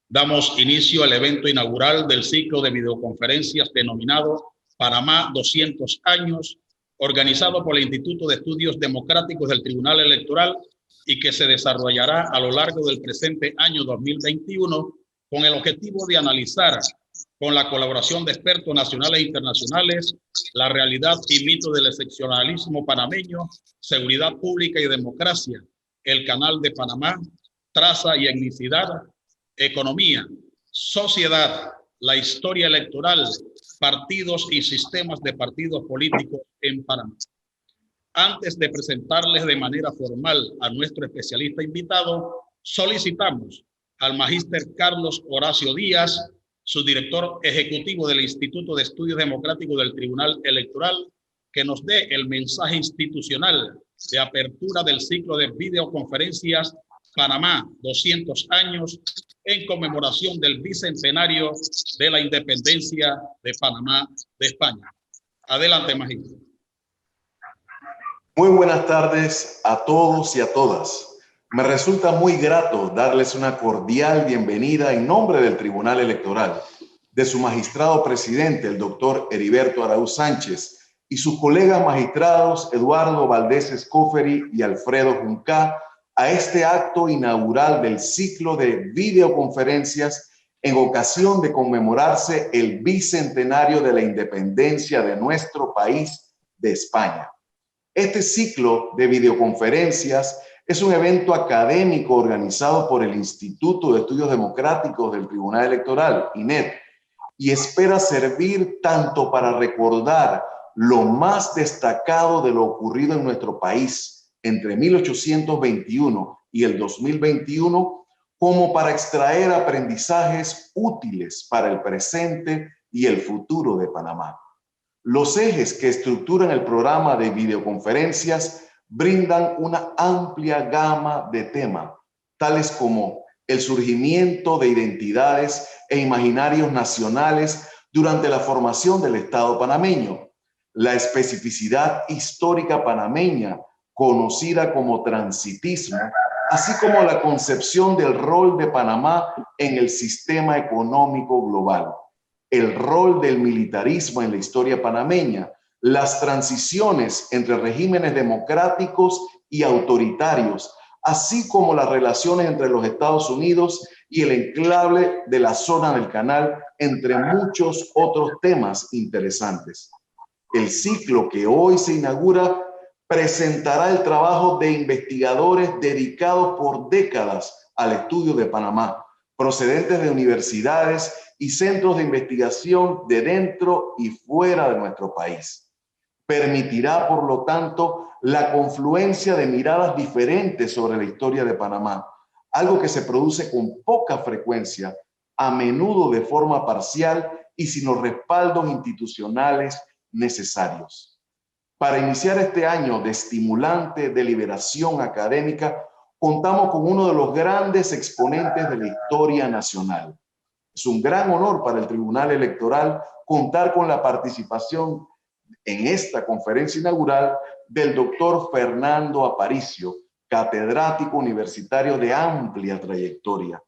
Damos inicio al evento inaugural del ciclo de videoconferencias denominado Panamá 200 años, organizado por el Instituto de Estudios Democráticos del Tribunal Electoral y que se desarrollará a lo largo del presente año 2021 con el objetivo de analizar, con la colaboración de expertos nacionales e internacionales, la realidad y mito del excepcionalismo panameño, seguridad pública y democracia, el Canal de Panamá, traza y etnicidad, economía, sociedad, la historia electoral, partidos y sistemas de partidos políticos en Panamá. Antes de presentarles de manera formal a nuestro especialista invitado, solicitamos al magíster Carlos Horacio Díaz, su director ejecutivo del Instituto de Estudios Democráticos del Tribunal Electoral, que nos dé el mensaje institucional de apertura del ciclo de videoconferencias Panamá 200 años en conmemoración del bicentenario de la independencia de Panamá de España. Adelante, magíster. Muy buenas tardes a todos y a todas. Me resulta muy grato darles una cordial bienvenida en nombre del Tribunal Electoral, de su magistrado presidente, el doctor Heriberto Araúz Sánchez, y sus colegas magistrados Eduardo Valdés Escoferi y Alfredo Juncá, a este acto inaugural del ciclo de videoconferencias en ocasión de conmemorarse el bicentenario de la independencia de nuestro país de España. Este ciclo de videoconferencias es un evento académico organizado por el Instituto de Estudios Democráticos del Tribunal Electoral, INET, y espera servir tanto para recordar lo más destacado de lo ocurrido en nuestro país entre 1821 y el 2021, como para extraer aprendizajes útiles para el presente y el futuro de Panamá. Los ejes que estructuran el programa de videoconferencias brindan una amplia gama de temas, tales como el surgimiento de identidades e imaginarios nacionales durante la formación del Estado panameño, la especificidad histórica panameña, conocida como transitismo, así como la concepción del rol de Panamá en el sistema económico global, el rol del militarismo en la historia panameña, las transiciones entre regímenes democráticos y autoritarios, así como las relaciones entre los Estados Unidos y el enclave de la zona del Canal, entre muchos otros temas interesantes. El ciclo que hoy se inaugura presentará el trabajo de investigadores dedicados por décadas al estudio de Panamá, procedentes de universidades y centros de investigación de dentro y fuera de nuestro país. Permitirá, por lo tanto, la confluencia de miradas diferentes sobre la historia de Panamá, algo que se produce con poca frecuencia, a menudo de forma parcial y sin los respaldos institucionales necesarios. Para iniciar este año de estimulante deliberación académica, contamos con uno de los grandes exponentes de la historia nacional. Es un gran honor para el Tribunal Electoral contar con la participación en esta conferencia inaugural del doctor Fernando Aparicio, catedrático universitario de amplia trayectoria.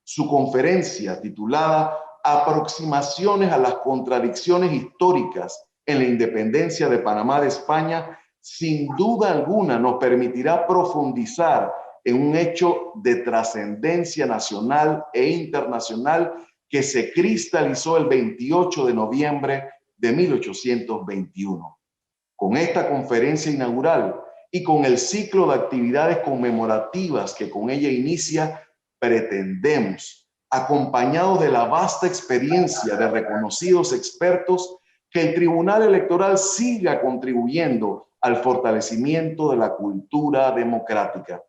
Su conferencia, titulada Aproximaciones a las contradicciones históricas en la independencia de Panamá de España, sin duda alguna nos permitirá profundizar en un hecho de trascendencia nacional e internacional que se cristalizó el 28 de noviembre de 1821. Con esta conferencia inaugural y con el ciclo de actividades conmemorativas que con ella inicia, pretendemos, acompañados de la vasta experiencia de reconocidos expertos, que el Tribunal Electoral siga contribuyendo al fortalecimiento de la cultura democrática.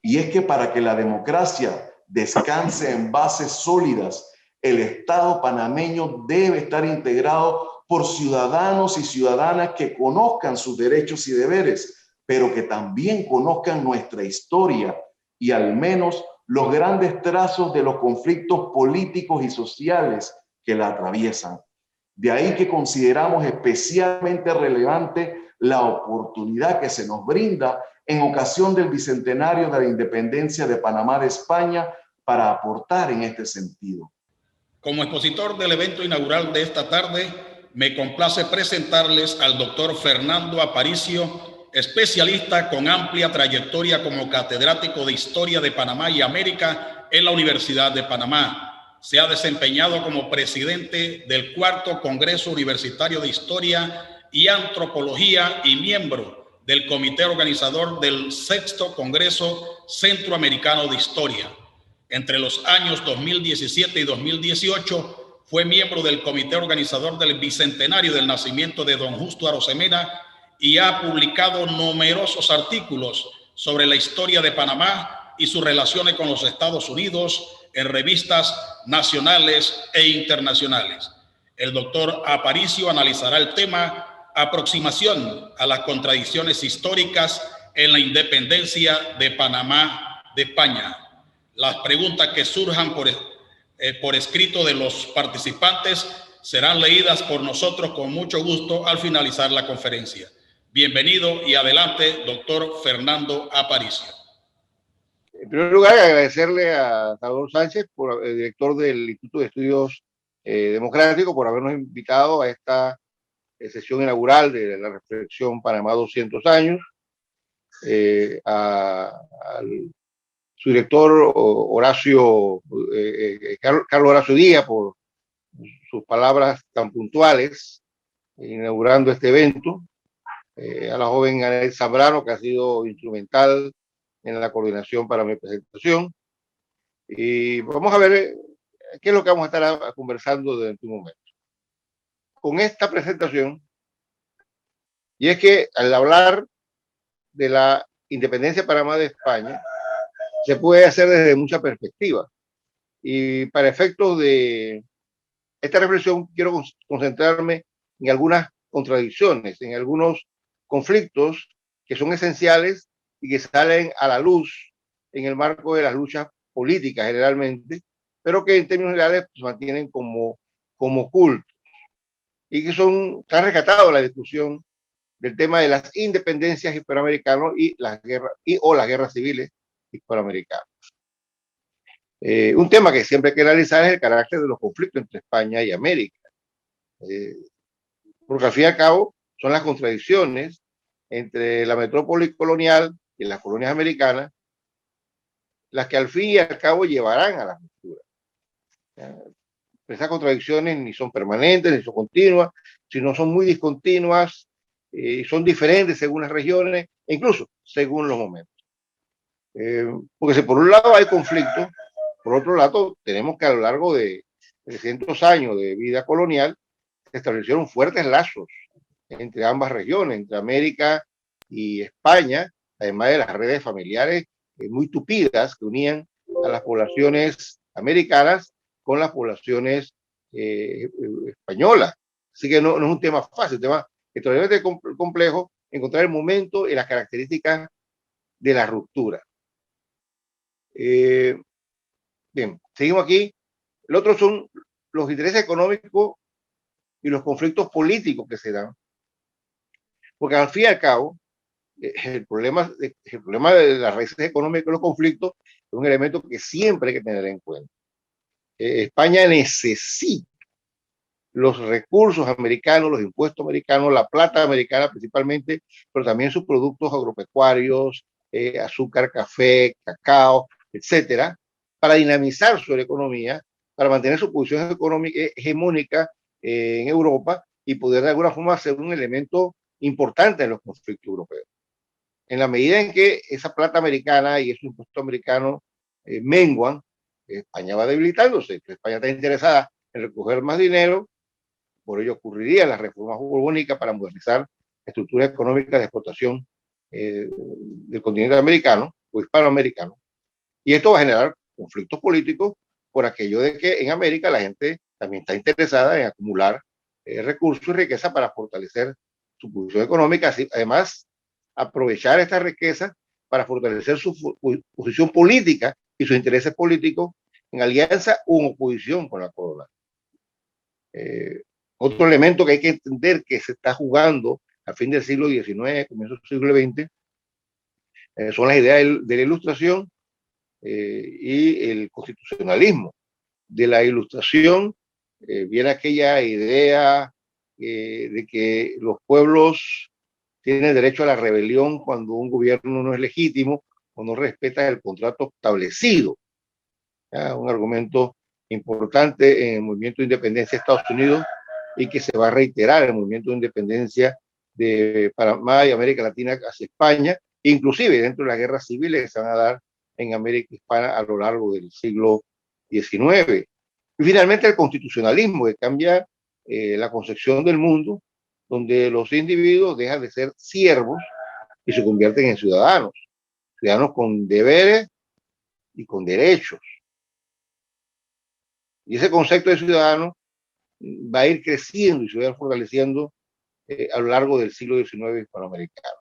Y es que para que la democracia descanse en bases sólidas, el Estado panameño debe estar integrado por ciudadanos y ciudadanas que conozcan sus derechos y deberes, pero que también conozcan nuestra historia y al menos los grandes trazos de los conflictos políticos y sociales que la atraviesan. De ahí que consideramos especialmente relevante la oportunidad que se nos brinda en ocasión del bicentenario de la independencia de Panamá de España para aportar en este sentido. Como expositor del evento inaugural de esta tarde, me complace presentarles al doctor Fernando Aparicio, especialista con amplia trayectoria como catedrático de Historia de Panamá y América en la Universidad de Panamá. Se ha desempeñado como presidente del cuarto Congreso Universitario de Historia y Antropología y miembro del comité organizador del sexto Congreso Centroamericano de Historia. Entre los años 2017 y 2018 fue miembro del comité organizador del bicentenario del nacimiento de don Justo Arosemena y ha publicado numerosos artículos sobre la historia de Panamá y sus relaciones con los Estados Unidos en revistas nacionales e internacionales. El doctor Aparicio analizará el tema Aproximación a las contradicciones históricas en la independencia de Panamá de España. Las preguntas que surjan por escrito de los participantes serán leídas por nosotros con mucho gusto al finalizar la conferencia. Bienvenido y adelante, doctor Fernando Aparicio. En primer lugar, agradecerle a Salvador Sánchez, director del Instituto de Estudios Democráticos, por habernos invitado a esta sesión inaugural de la reflexión Panamá 200 años, su director Carlos Horacio Díaz, por sus palabras tan puntuales inaugurando este evento, a la joven Anet Zambrano, que ha sido instrumental en la coordinación para mi presentación, y vamos a ver qué es lo que vamos a estar conversando durante un momento con esta presentación. Y es que al hablar de la independencia de Panamá de España, se puede hacer desde muchas perspectivas. Y para efectos de esta reflexión, quiero concentrarme en algunas contradicciones, en algunos conflictos que son esenciales y que salen a la luz en el marco de las luchas políticas generalmente, pero que en términos generales se mantienen como ocultos y que están rescatados en la discusión del tema de las independencias hispanoamericanas y las guerras o las guerras civiles hispanoamericanas. Un tema que siempre hay que analizar es el carácter de los conflictos entre España y América, porque al fin y al cabo son las contradicciones entre la metrópoli colonial y las colonias americanas las que al fin y al cabo llevarán a la ruptura. Esas contradicciones ni son permanentes ni son continuas, sino son muy discontinuas, son diferentes según las regiones e incluso según los momentos. Porque si por un lado hay conflictos, por otro lado tenemos que a lo largo de 300 años de vida colonial se establecieron fuertes lazos entre ambas regiones, entre América y España, además de las redes familiares muy tupidas que unían a las poblaciones americanas con las poblaciones españolas. Así que no es un tema fácil, un tema extremadamente complejo encontrar el momento y las características de la ruptura. Bien, seguimos aquí. El otro son los intereses económicos y los conflictos políticos que se dan. Porque al fin y al cabo, el problema de las raíces económicas y los conflictos es un elemento que siempre hay que tener en cuenta. España necesita los recursos americanos, los impuestos americanos, la plata americana principalmente, pero también sus productos agropecuarios, azúcar, café, cacao, etcétera, para dinamizar su economía, para mantener su posición económica hegemónica en Europa y poder de alguna forma ser un elemento importante en los conflictos europeos. En la medida en que esa plata americana y esos impuestos americanos menguan, España va debilitándose. España está interesada en recoger más dinero, por ello ocurrirían las reformas borbónicas para modernizar la estructura económica de exportación del continente americano o hispanoamericano. Y esto va a generar conflictos políticos por aquello de que en América la gente también está interesada en acumular recursos y riqueza para fortalecer su posición económica, así, además aprovechar esta riqueza para fortalecer su posición política y sus intereses políticos en alianza o en oposición con la corona. Otro elemento que hay que entender que se está jugando a fin del siglo XIX, comienzo del siglo XX, son las ideas de la Ilustración y el constitucionalismo. De la Ilustración viene aquella idea de que los pueblos tienen derecho a la rebelión cuando un gobierno no es legítimo o no respeta el contrato establecido. Un argumento importante en el movimiento de independencia de Estados Unidos y que se va a reiterar en el movimiento de independencia de Panamá y América Latina hacia España, inclusive dentro de las guerras civiles que se van a dar en América Hispana a lo largo del siglo XIX. Y finalmente el constitucionalismo, que cambia la concepción del mundo, donde los individuos dejan de ser siervos y se convierten en ciudadanos, ciudadanos con deberes y con derechos. Y ese concepto de ciudadano va a ir creciendo y se va a ir fortaleciendo a lo largo del siglo XIX hispanoamericano.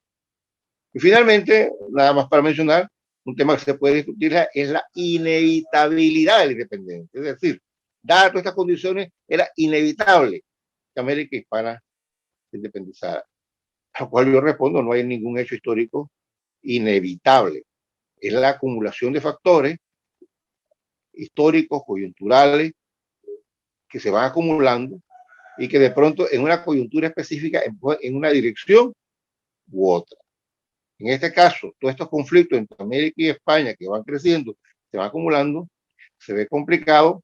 Y finalmente, nada más para mencionar, un tema que se puede discutir es la inevitabilidad de la independencia. Es decir, dadas todas estas condiciones, era inevitable que América Hispana se independizara. A lo cual yo respondo, no hay ningún hecho histórico inevitable. Es la acumulación de factores históricos, coyunturales, que se van acumulando y que de pronto en una coyuntura específica en una dirección u otra. En este caso, todos estos conflictos entre América y España que van creciendo, se van acumulando, se ve complicado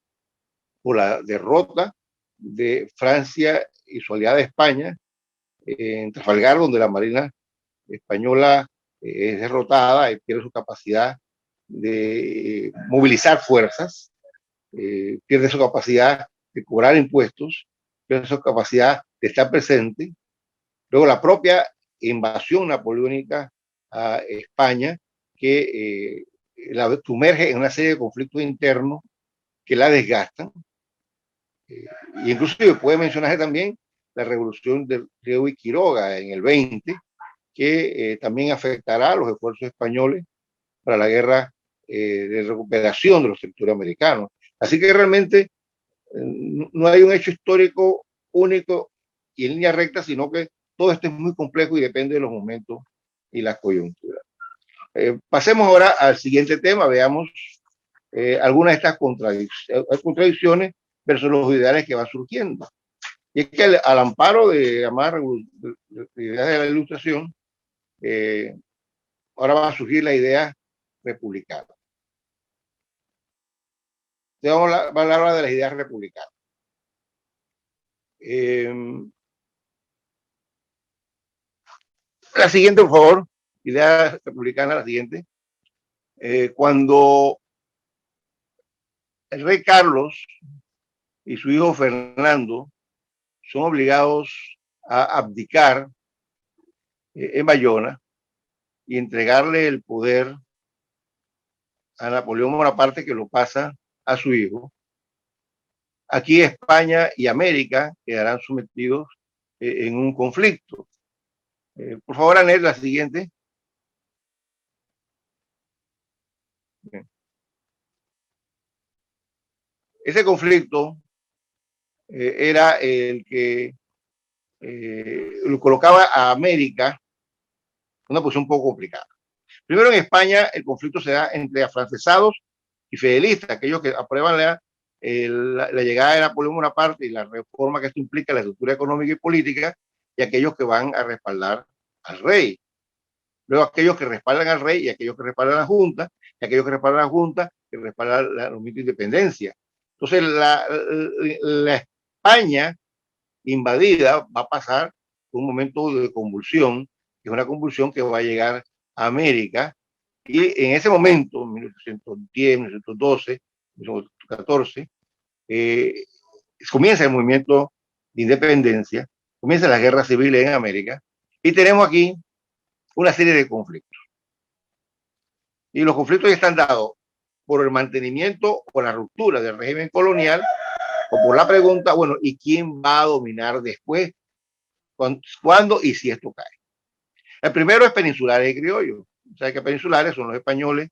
por la derrota de Francia y su aliada España en Trafalgar, donde la Marina española es derrotada y pierde su capacidad de movilizar fuerzas, pierde su capacidad de cobrar impuestos, pierde su capacidad de estar presente. Luego la propia invasión napoleónica a España, que la sumerge en una serie de conflictos internos que la desgastan. Y incluso puede mencionarse también la revolución de Río y Quiroga en el 20, que también afectará a los esfuerzos españoles para la guerra de recuperación de los territorios americanos. Así que realmente no hay un hecho histórico único y en línea recta, sino que todo esto es muy complejo y depende de los momentos y las coyunturas. Pasemos ahora al siguiente tema, veamos algunas de estas contradicciones versus los ideales que van surgiendo. Y es que al amparo de llamar ideas de la Ilustración, ahora va a surgir la idea republicana. Vamos a hablar de las ideas republicanas. La siguiente, por favor, idea republicana, la siguiente. Cuando el rey Carlos y su hijo Fernando son obligados a abdicar en Bayona y entregarle el poder a Napoleón Bonaparte, que lo pasa a su hijo. Aquí España y América quedarán sometidos en un conflicto. Por favor, Anel, la siguiente. Bien. Ese conflicto era el que lo colocaba a América en una posición un poco complicada. Primero, en España el conflicto se da entre afrancesados y fedelistas, aquellos que aprueban la llegada de Napoleón Bonaparte y la reforma que esto implica en la estructura económica y política, y aquellos que van a respaldar al rey. Luego aquellos que respaldan al rey y aquellos que respaldan a la Junta, y aquellos que respaldan a la Junta que respaldan la movimiento de independencia. Entonces la España invadida va a pasar un momento de convulsión, que es una convulsión que va a llegar a América, y en ese momento, 1810, 1912, 1914, comienza el movimiento de independencia, comienzan las guerras civiles en América, y tenemos aquí una serie de conflictos. Y los conflictos están dados por el mantenimiento o la ruptura del régimen colonial, o por la pregunta, bueno, ¿y quién va a dominar después? ¿Cuándo y si esto cae? El primero es peninsulares y criollos. O sea que peninsulares son los españoles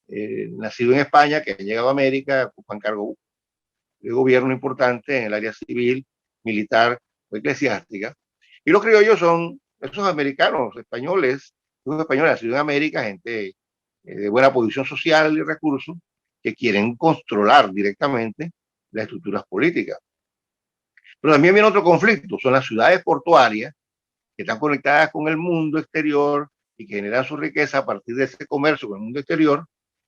nacidos en España, que han llegado a América, ocupan cargo de gobierno importante en el área civil, militar o eclesiástica. Y los criollos son esos americanos, españoles, los españoles nacidos en América, gente de buena posición social y recursos que quieren controlar directamente las estructuras políticas. Pero también viene otro conflicto, son las ciudades portuarias que están conectadas con el mundo exterior y que generan su riqueza a partir de ese comercio con el mundo exterior,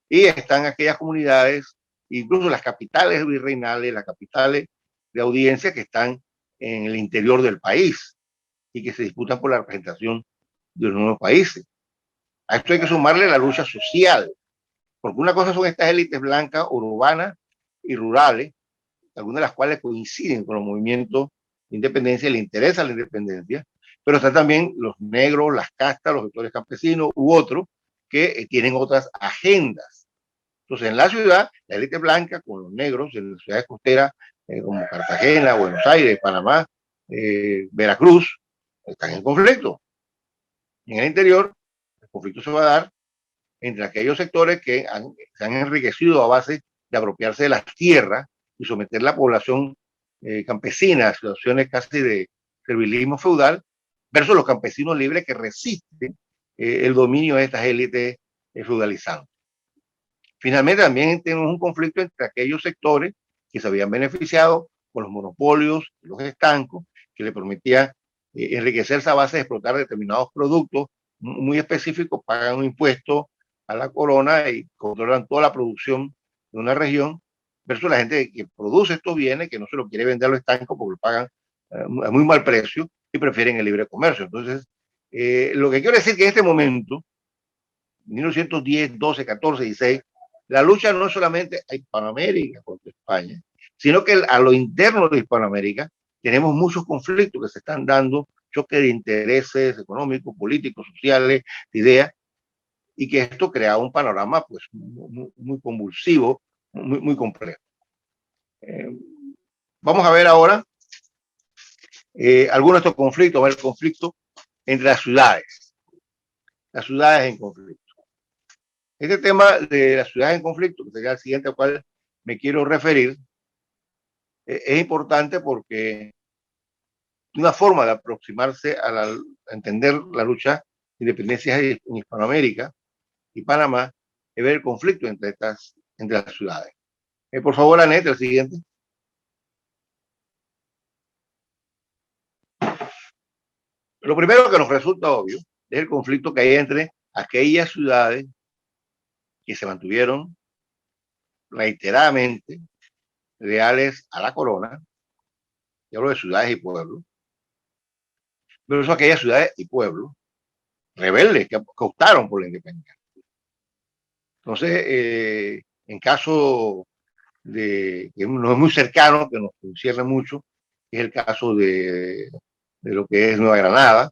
y están aquellas comunidades, incluso las capitales virreinales, las capitales de audiencia que están en el interior del país y que se disputan por la representación de los nuevos países. A esto hay que sumarle la lucha social, porque una cosa son estas élites blancas, urbanas y rurales, algunas de las cuales coinciden con los movimientos de independencia, le interesa la independencia, pero están también los negros, las castas, los sectores campesinos u otros que tienen otras agendas. Entonces, en la ciudad, la élite blanca con los negros, en las ciudades costeras como Cartagena, Buenos Aires, Panamá, Veracruz, están en conflicto. En el interior, el conflicto se va a dar entre aquellos sectores que se han enriquecido a base de apropiarse de las tierras y someter la población campesina a situaciones casi de servilismo feudal, versus los campesinos libres que resisten el dominio de estas élites feudalizantes. Finalmente, también tenemos un conflicto entre aquellos sectores que se habían beneficiado con los monopolios, los estancos, que le permitían enriquecerse a base de explotar determinados productos muy específicos, pagan un impuesto a la corona y controlan toda la producción de una región, versus la gente que produce estos bienes, que no se lo quiere vender a los estancos porque lo pagan a muy mal precio y prefieren el libre comercio. Entonces, lo que quiero decir que en este momento, 1910, 12, 14, 16, la lucha no es solamente a Hispanoamérica contra España, sino que a lo interno de Hispanoamérica tenemos muchos conflictos que se están dando, choques de intereses económicos, políticos, sociales, de ideas, y que esto crea un panorama pues muy convulsivo, muy complejo. Vamos a ver ahora algunos de estos conflictos, el conflicto entre las ciudades en conflicto. Este tema de las ciudades en conflicto, que sería el siguiente al cual me quiero referir, es importante porque una forma de aproximarse a entender la lucha de independencia en Hispanoamérica y Panamá es ver el conflicto entre las ciudades. Por favor, Anet, el siguiente. Lo primero que nos resulta obvio es el conflicto que hay entre aquellas ciudades que se mantuvieron reiteradamente leales a la corona, y hablo de ciudades y pueblos, pero son aquellas ciudades y pueblos rebeldes que optaron por la independencia. Entonces, en caso de que no es muy cercano, que nos concierne mucho, es el caso de lo que es Nueva Granada.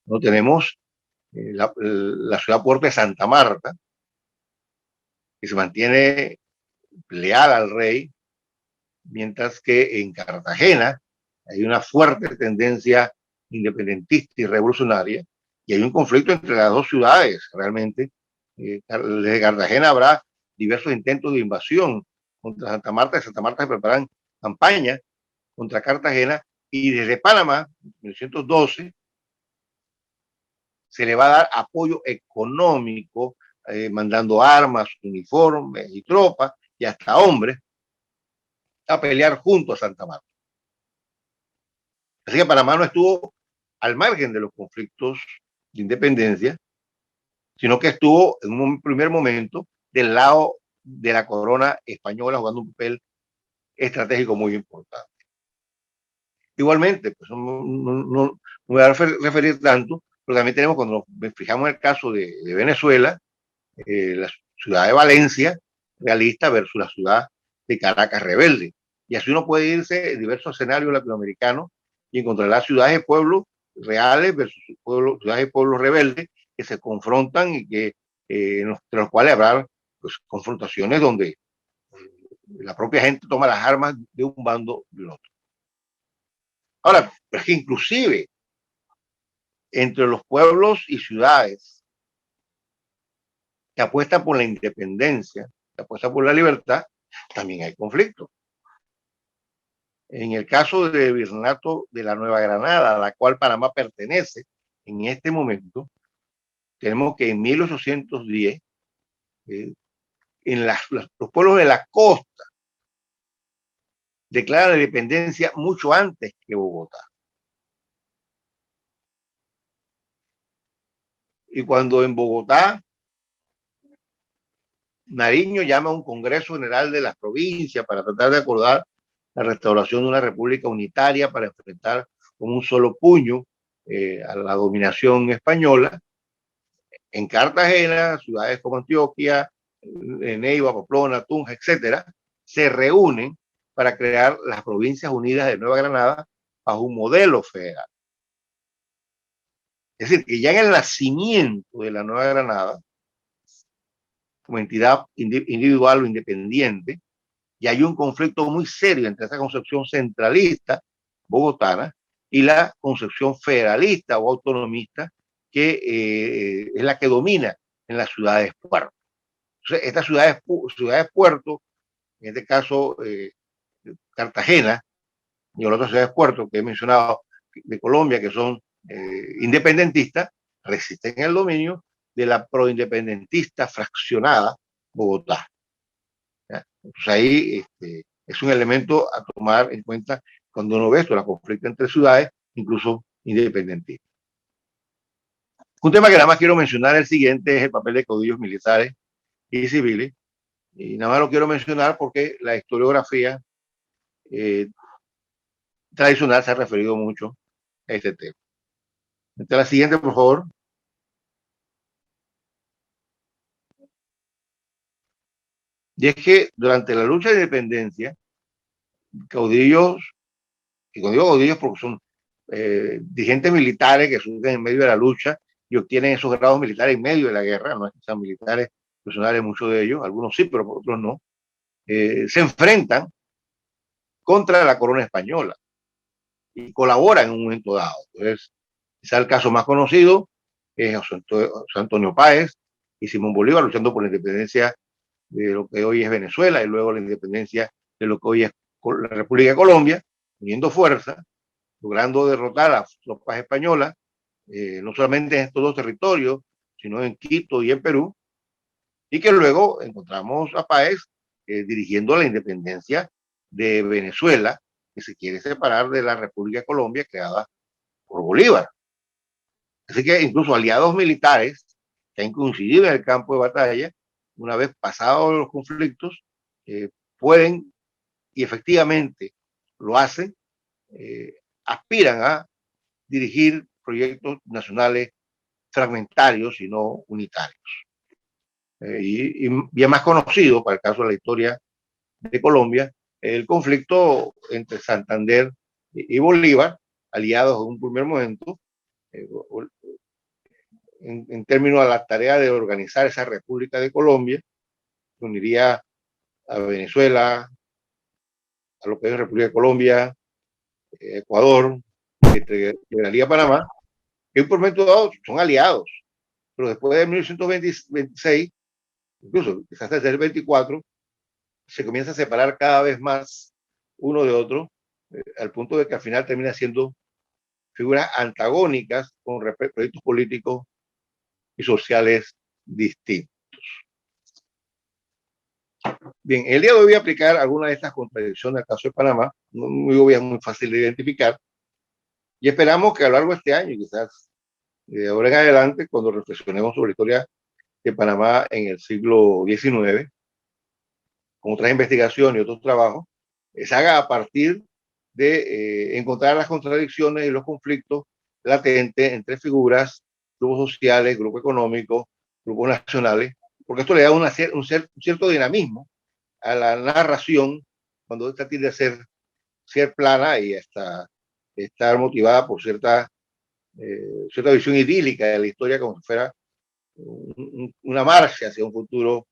No tenemos la ciudad puerto de Santa Marta, que se mantiene leal al rey, mientras que en Cartagena hay una fuerte tendencia independentista y revolucionaria, y hay un conflicto entre las dos ciudades. Realmente, desde Cartagena habrá diversos intentos de invasión contra Santa Marta. De Santa Marta se preparan campañas contra Cartagena, y desde Panamá, en 1912, se le va a dar apoyo económico, mandando armas, uniformes y tropas, y hasta hombres, a pelear junto a Santa Marta. Así que Panamá no estuvo al margen de los conflictos de independencia, sino que estuvo en un primer momento del lado de la corona española, jugando un papel estratégico muy importante. Igualmente, pues no voy a referir tanto, pero también tenemos, cuando nos fijamos en el caso de Venezuela, la ciudad de Valencia realista versus la ciudad de Caracas rebelde. Y así uno puede irse en diversos escenarios latinoamericanos y encontrar las ciudades y pueblos reales versus ciudades y pueblos rebeldes que se confrontan y que entre los cuales habrá pues, confrontaciones donde la propia gente toma las armas de un bando y del otro. Ahora, es que inclusive entre los pueblos y ciudades que apuestan por la independencia, que apuestan por la libertad, también hay conflicto. En el caso del Virreinato de la Nueva Granada, a la cual Panamá pertenece en este momento, tenemos que en 1810, en los pueblos de la costa declaran la independencia mucho antes que Bogotá. Y cuando en Bogotá Nariño llama a un Congreso General de las provincias para tratar de acordar la restauración de una república unitaria para enfrentar con un solo puño a la dominación española, en Cartagena, ciudades como Antioquia, Neiva, Pamplona, Tunja, etcétera, se reúnen para crear las Provincias Unidas de Nueva Granada bajo un modelo federal. Es decir, que ya en el nacimiento de la Nueva Granada, como entidad individual o independiente, y hay un conflicto muy serio entre esa concepción centralista bogotana y la concepción federalista o autonomista que es la que domina en las ciudades puerto. Entonces, estas ciudades puerto, en este caso Cartagena y las otras ciudades puerto que he mencionado de Colombia, que son independentistas, resisten el dominio de la proindependentista fraccionada Bogotá. Entonces ahí es un elemento a tomar en cuenta cuando uno ve esto, la conflicto entre ciudades, incluso independentistas. Un tema que nada más quiero mencionar, el siguiente, es el papel de caudillos militares y civiles. Y nada más lo quiero mencionar porque la historiografía tradicional se ha referido mucho a este tema. Entonces, la siguiente, por favor. Y es que durante la lucha de independencia, caudillos, y cuando digo caudillos porque son dirigentes militares que surgen en medio de la lucha y obtienen esos grados militares en medio de la guerra, no es que sean militares profesionales, muchos de ellos, algunos sí, pero otros no, se enfrentan contra la corona española y colaboran en un momento dado. Entonces, quizá el caso más conocido es José Antonio Páez y Simón Bolívar luchando por la independencia de lo que hoy es Venezuela y luego la independencia de lo que hoy es la República de Colombia, uniendo fuerza, logrando derrotar a las tropas españolas, no solamente en estos dos territorios, sino en Quito y en Perú, y que luego encontramos a Páez dirigiendo la independencia de Venezuela, que se quiere separar de la República de Colombia creada por Bolívar. Así que incluso aliados militares que han coincidido en el campo de batalla, una vez pasados los conflictos, pueden, y efectivamente lo hacen, aspiran a dirigir proyectos nacionales fragmentarios y no unitarios. Y bien más conocido, para el caso de la historia de Colombia, el conflicto entre Santander y Bolívar, aliados en un primer momento, en términos a la tarea de organizar esa República de Colombia, que uniría a Venezuela, a lo que es República de Colombia, Ecuador, que integraría Panamá, que en un momento dado son aliados, pero después de 1926, incluso quizás desde el 24, se comienza a separar cada vez más uno de otro, al punto de que al final termina siendo figuras antagónicas con respecto a proyectos políticos y sociales distintos. Bien, el día de hoy voy a aplicar algunas de estas contradicciones al caso de Panamá, muy obvias, muy fácil de identificar, y esperamos que a lo largo de este año, quizás de ahora en adelante, cuando reflexionemos sobre la historia de Panamá en el siglo XIX, con otras investigaciones y otros trabajos, se haga a partir de encontrar las contradicciones y los conflictos latentes entre figuras, grupos sociales, grupos económicos, grupos nacionales, porque esto le da un cierto dinamismo a la narración cuando esta tiende a ser plana y hasta estar motivada por cierta visión idílica de la historia, como si fuera una marcha hacia un futuro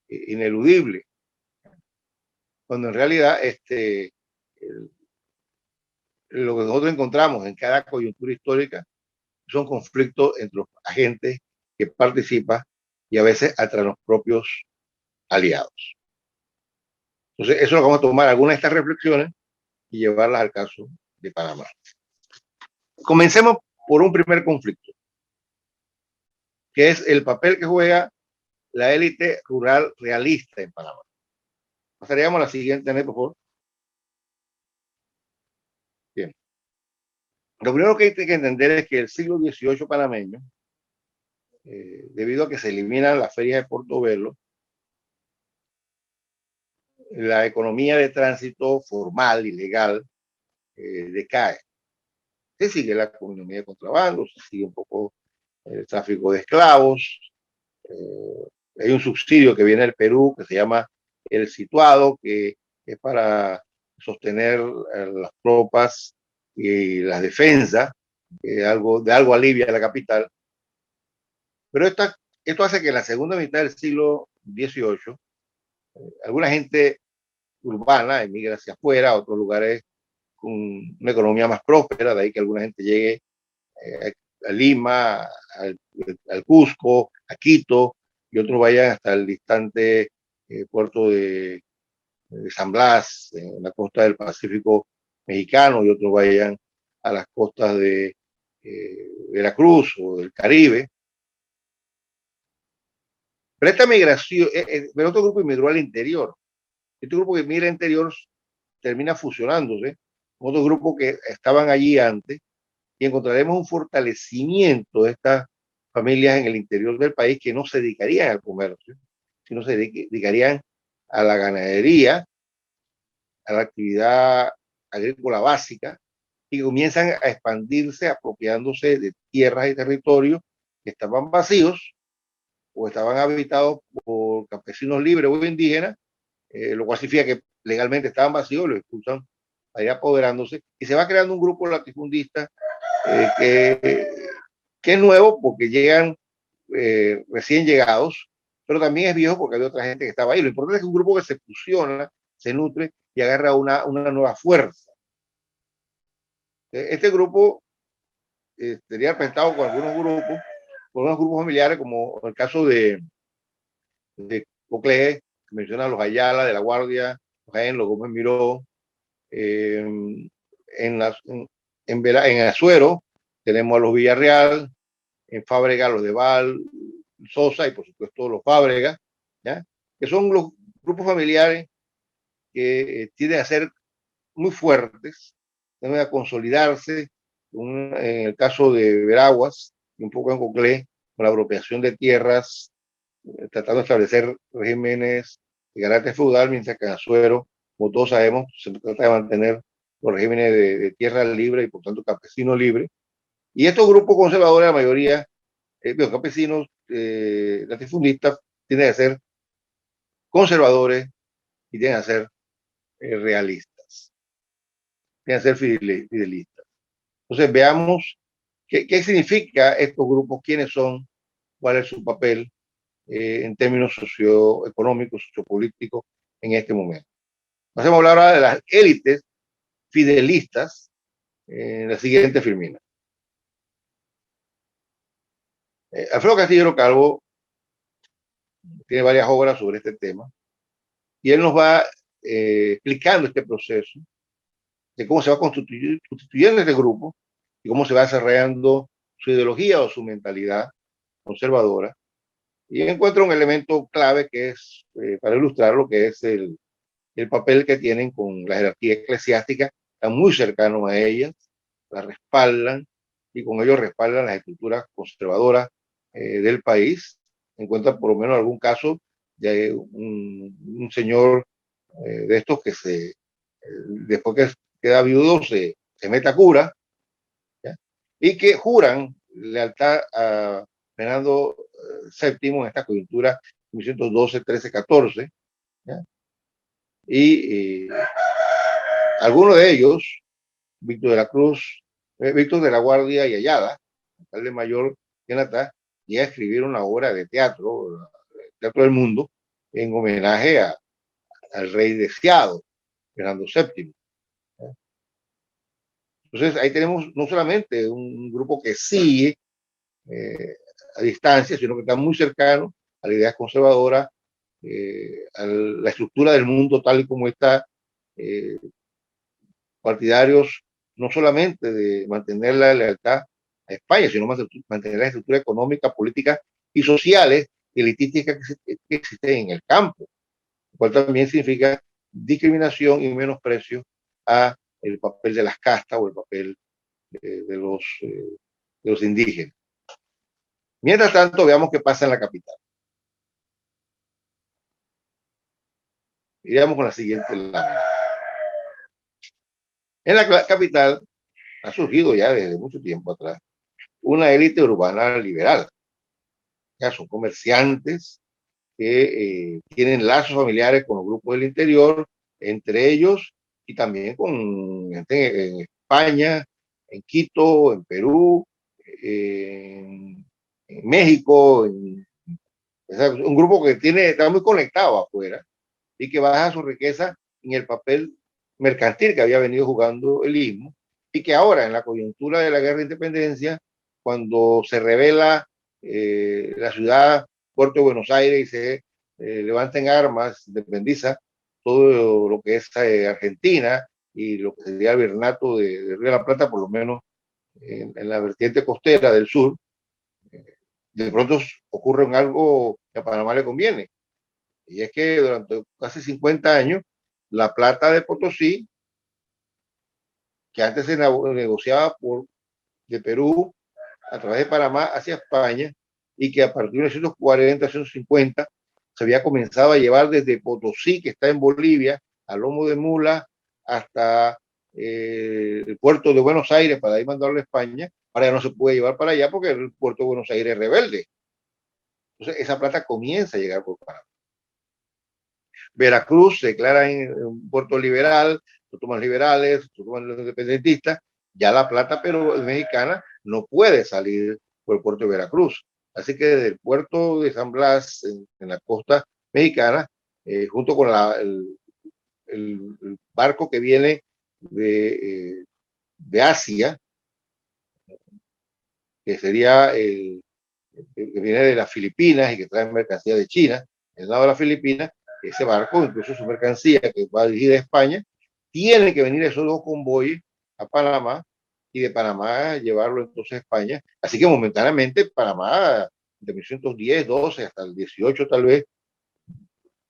ineludible, cuando en realidad lo que nosotros encontramos en cada coyuntura histórica son conflictos entre los agentes que participan y a veces entre los propios aliados. Entonces, eso es lo que vamos a tomar, algunas de estas reflexiones y llevarlas al caso de Panamá. Comencemos por un primer conflicto. que es el papel que juega la élite rural realista en Panamá. Pasaríamos a la siguiente, por favor. Bien. Lo primero que hay que entender es que el siglo XVIII panameño, debido a que se eliminan las ferias de Portobelo, la economía de tránsito formal y legal decae. Se sigue la economía de contrabando, se sigue un poco el tráfico de esclavos. Hay un subsidio que viene del Perú que se llama el situado, que es para sostener las tropas y las defensas, de algo alivia a la capital. Pero esto hace que en la segunda mitad del siglo XVIII, alguna gente urbana emigra hacia afuera, a otros lugares con una economía más próspera, de ahí que alguna gente llegue a Lima, al Cusco, a Quito, y otros vayan hasta el distante puerto de San Blas, en la costa del Pacífico mexicano, y otros vayan a las costas de Veracruz o del Caribe. Pero esta migración, pero otro grupo emigró al interior. Este grupo que migra al interior termina fusionándose con otros grupos que estaban allí antes, y encontraremos un fortalecimiento de estas familias en el interior del país que no se dedicarían al comercio, sino se dedicarían a la ganadería, a la actividad agrícola básica, y comienzan a expandirse apropiándose de tierras y territorios que estaban vacíos o estaban habitados por campesinos libres o indígenas, lo cual significa que legalmente estaban vacíos, los expulsan a ir apoderándose, y se va creando un grupo latifundista que es nuevo porque llegan recién llegados, pero también es viejo porque había otra gente que estaba ahí. Lo importante es que un grupo que se fusiona, se nutre y agarra una nueva fuerza. Este grupo sería representado con algunos grupos familiares, como el caso de Coclé, que menciona a los Ayala, de la Guardia, los Jaén, los Gómez Miró. En Azuero tenemos a los Villarreal, en Fábrega los de Val, Sosa y por supuesto los Fábrega, ¿ya? Que son los grupos familiares que tienden a ser muy fuertes, tienden a consolidarse, en el caso de Veraguas y un poco en Coclé, con la apropiación de tierras, tratando de establecer regímenes de carácter feudal, mientras que en Azuero, como todos sabemos, se trata de mantener los regímenes de tierra libre y por tanto campesino libre. Y estos grupos conservadores, la mayoría, los campesinos latifundistas, tienden a ser conservadores y tienden a ser realistas, tienden a ser fidelistas. Entonces veamos qué significa estos grupos, quiénes son, cuál es su papel en términos socioeconómicos, sociopolíticos en este momento. Vamos a hablar ahora de las élites fidelistas en la siguiente filmina. Alfredo Castillo Calvo tiene varias obras sobre este tema y él nos va explicando este proceso de cómo se va constituyendo este grupo y cómo se va desarrollando su ideología o su mentalidad conservadora. Y encuentra un elemento clave que es, para ilustrar lo que es el papel que tienen con la jerarquía eclesiástica, están muy cercanos a ellas, la respaldan y con ello respaldan las estructuras conservadoras del país. Encuentra por lo menos algún caso de un señor de estos que después que queda viudo se mete a cura, ¿ya? Y que juran lealtad a Fernando VII en esta coyuntura 1912, 13, 14, ¿ya? Y algunos de ellos, Víctor de la Cruz, Víctor de la Guardia y Ayala, alcalde mayor de Natá, llega a escribir una obra de teatro del mundo, en homenaje al rey deseado, Fernando VII. Entonces ahí tenemos no solamente un grupo que sigue a distancia, sino que está muy cercano a la idea conservadora, a la estructura del mundo tal y como está, partidarios no solamente de mantener la lealtad a España, sino mantener la estructura económica, política y sociales elitísticas que existen en el campo, lo cual también significa discriminación y menosprecio a el papel de las castas o el papel de los indígenas. Mientras tanto, veamos qué pasa en la capital. Iríamos con la siguiente lámina. En la capital ha surgido ya desde mucho tiempo atrás una élite urbana liberal. Ya son comerciantes que tienen lazos familiares con los grupos del interior, entre ellos y también con gente en España, en Quito, en Perú, en México, un grupo que está muy conectado afuera y que baja su riqueza en el papel mercantil que había venido jugando el istmo y que ahora en la coyuntura de la guerra de independencia, cuando se revela la ciudad Puerto de Buenos Aires y se levantan armas, independiza todo lo que es Argentina y lo que sería el virreinato de Río de la Plata, por lo menos en la vertiente costera del sur, de pronto ocurre algo que a Panamá le conviene. Y es que durante casi 50 años, la plata de Potosí, que antes se negociaba de Perú a través de Panamá hacia España, y que a partir de 1940, 1950, se había comenzado a llevar desde Potosí, que está en Bolivia, a lomo de mula, hasta el puerto de Buenos Aires, para ahí mandarlo a España. Ahora ya no se puede llevar para allá porque el puerto de Buenos Aires es rebelde. Entonces, esa plata comienza a llegar por Panamá. Veracruz se declara en un puerto liberal, lo toman liberales, lo toman los independentistas, ya la plata pero mexicana no puede salir por el puerto de Veracruz. Así que desde el puerto de San Blas, en la costa mexicana, junto con el barco que viene de Asia, que sería que viene de las Filipinas y que trae mercancía de China, el lado de las Filipinas, ese barco, incluso su mercancía que va dirigida a España, tiene que venir esos dos convoyes a Panamá y de Panamá llevarlo entonces a España. Así que momentáneamente Panamá, de 1910, 12 hasta el 18 tal vez,